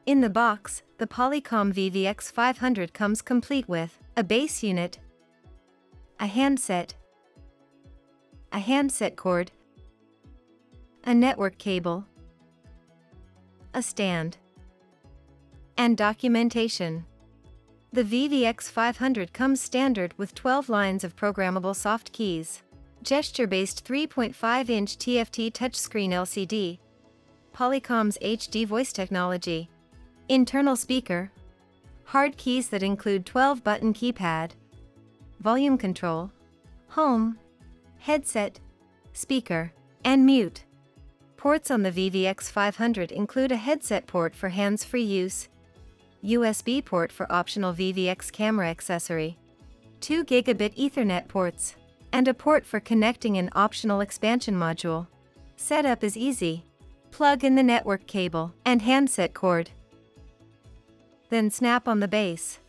In the box, the Polycom VVX500 comes complete with a base unit, a handset cord, a network cable, a stand, and documentation. The VVX500 comes standard with 12 lines of programmable soft keys, gesture-based 3.5-inch TFT touchscreen LCD, Polycom's HD voice technology, internal speaker, hard keys that include 12-button keypad, volume control, home, headset, speaker, and mute. Ports on the VVX500 include a headset port for hands-free use, USB port for optional VVX camera accessory, 2 gigabit Ethernet ports, and a port for connecting an optional expansion module. Setup is easy. Plug in the network cable and handset cord. Then snap on the base.